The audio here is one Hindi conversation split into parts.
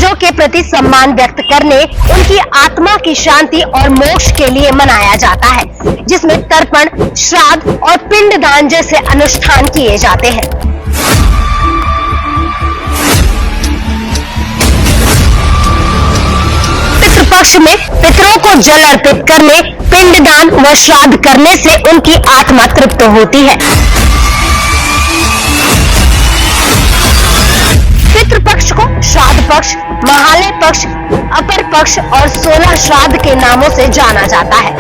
पूर्वजों के प्रति सम्मान व्यक्त करने, उनकी आत्मा की शांति और मोक्ष के लिए मनाया जाता है, जिसमें तर्पण, श्राद्ध और पिंडदान जैसे अनुष्ठान किए जाते हैं। पितृपक्ष में पितरों को जल अर्पित करने, पिंडदान व श्राद्ध करने से उनकी आत्मा तृप्त होती है। पितृपक्ष को श्राद्ध पक्ष, महालय पक्ष, अपर पक्ष और 16 श्राद्ध के नामों से जाना जाता है।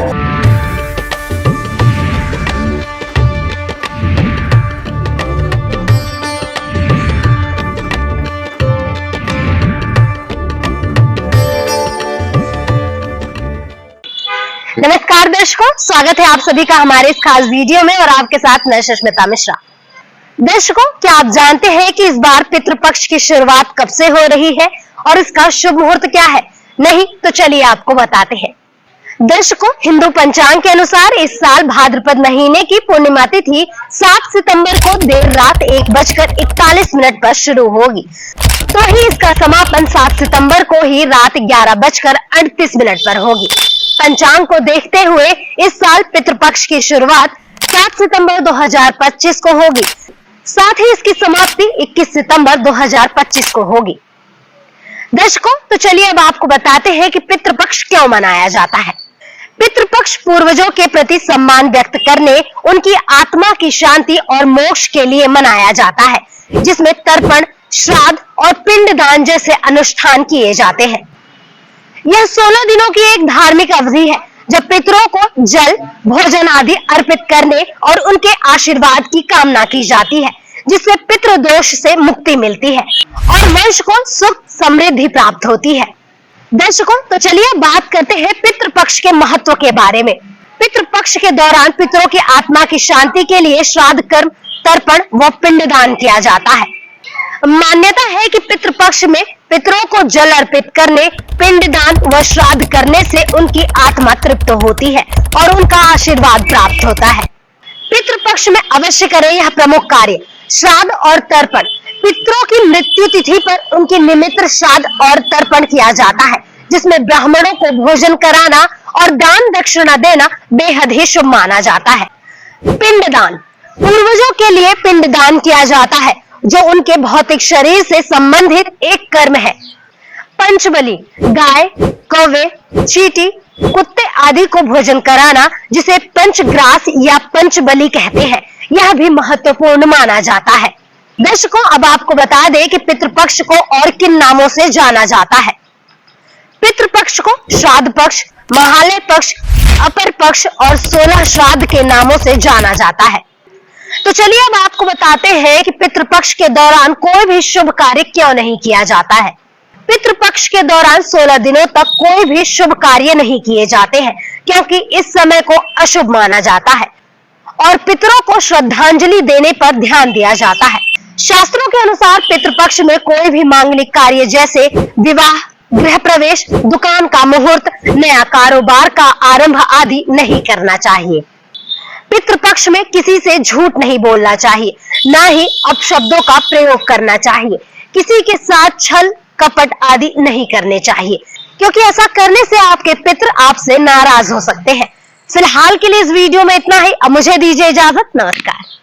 नमस्कार दर्शकों, स्वागत है आप सभी का हमारे इस खास वीडियो में और आपके साथ मैं सुष्मिता मिश्रा। दर्शकों, क्या आप जानते हैं कि इस बार पितृपक्ष की शुरुआत कब से हो रही है और इसका शुभ मुहूर्त क्या है? नहीं तो चलिए आपको बताते हैं। दर्शकों, हिंदू पंचांग के अनुसार इस साल भाद्रपद महीने की पूर्णिमा तिथि 7 सितंबर को देर रात 1:41 पर शुरू होगी, तो ही इसका समापन 7 सितंबर को ही रात 11:38 पर होगी। पंचांग को देखते हुए इस साल पितृपक्ष की शुरुआत 7 सितंबर 2025 को होगी, साथ ही इसकी समाप्ति 21 सितंबर 2025 को होगी। दर्शकों, तो चलिए अब आपको बताते हैं कि पितृपक्ष क्यों मनाया जाता है। पितृपक्ष पूर्वजों के प्रति सम्मान व्यक्त करने, उनकी आत्मा की शांति और मोक्ष के लिए मनाया जाता है, जिसमें तर्पण, श्राद्ध और पिंडदान जैसे अनुष्ठान किए जाते हैं। यह 16 दिनों की एक धार्मिक अवधि है जब पितरों को जल, भोजन आदि अर्पित करने और उनके आशीर्वाद की कामना की जाती है, जिससे पितृदोष से मुक्ति मिलती है और वंश को सुख समृद्धि प्राप्त होती है। दर्शकों, तो चलिए बात करते हैं पितृपक्ष के महत्व के बारे में। पितृपक्ष के दौरान पितरों की आत्मा की शांति के लिए श्राद्ध कर्म, तर्पण व पिंडदान किया जाता है। मान्यता है कि पितृपक्ष में पितरों को जल अर्पित करने, पिंडदान व श्राद्ध करने से उनकी आत्मा तृप्त होती है और उनका आशीर्वाद प्राप्त होता है। पितृपक्ष में अवश्य करें यह प्रमुख कार्य श्राद्ध और तर्पण। पितरों की मृत्यु तिथि पर उनके निमित्त श्राद्ध और तर्पण किया जाता है, जिसमें ब्राह्मणों को भोजन कराना और दान दक्षिणा देना बेहद ही शुभ माना जाता है। पिंडदान, पूर्वजों के लिए पिंडदान किया जाता है, जो उनके भौतिक शरीर से संबंधित एक कर्म है। पंचबली, गाय, कौवे, चींटी, कुत्ते आदि को भोजन कराना, जिसे पंचग्रास या पंचबली कहते हैं, यह भी महत्वपूर्ण माना जाता है। दर्शकों, अब आपको बता दें कि पितृपक्ष को और किन नामों से जाना जाता है। पितृपक्ष को श्राद्ध पक्ष, महालय पक्ष, अपर पक्ष और 16 श्राद्ध के नामों से जाना जाता है। तो चलिए अब आपको बताते हैं कि पितृपक्ष के दौरान कोई भी शुभ कार्य क्यों नहीं किया जाता है। पितृपक्ष के दौरान 16 दिनों तक कोई भी शुभ कार्य नहीं किए जाते हैं, क्योंकि इस समय को अशुभ माना जाता है और पितरों को श्रद्धांजलि देने पर ध्यान दिया जाता है। शास्त्रों के अनुसार पितृपक्ष में कोई भी मांगलिक कार्य जैसे विवाह, गृह प्रवेश, दुकान का मुहूर्त, नया कारोबार का आरंभ आदि नहीं करना चाहिए। पितृपक्ष में किसी से झूठ नहीं बोलना चाहिए, ना ही अपशब्दों का प्रयोग करना चाहिए। किसी के साथ छल, कपट आदि नहीं करने चाहिए, क्योंकि ऐसा करने से आपके पितृ आपसे नाराज हो सकते हैं। फिलहाल के लिए इस वीडियो में इतना ही। अब मुझे दीजिए इजाजत। नमस्कार।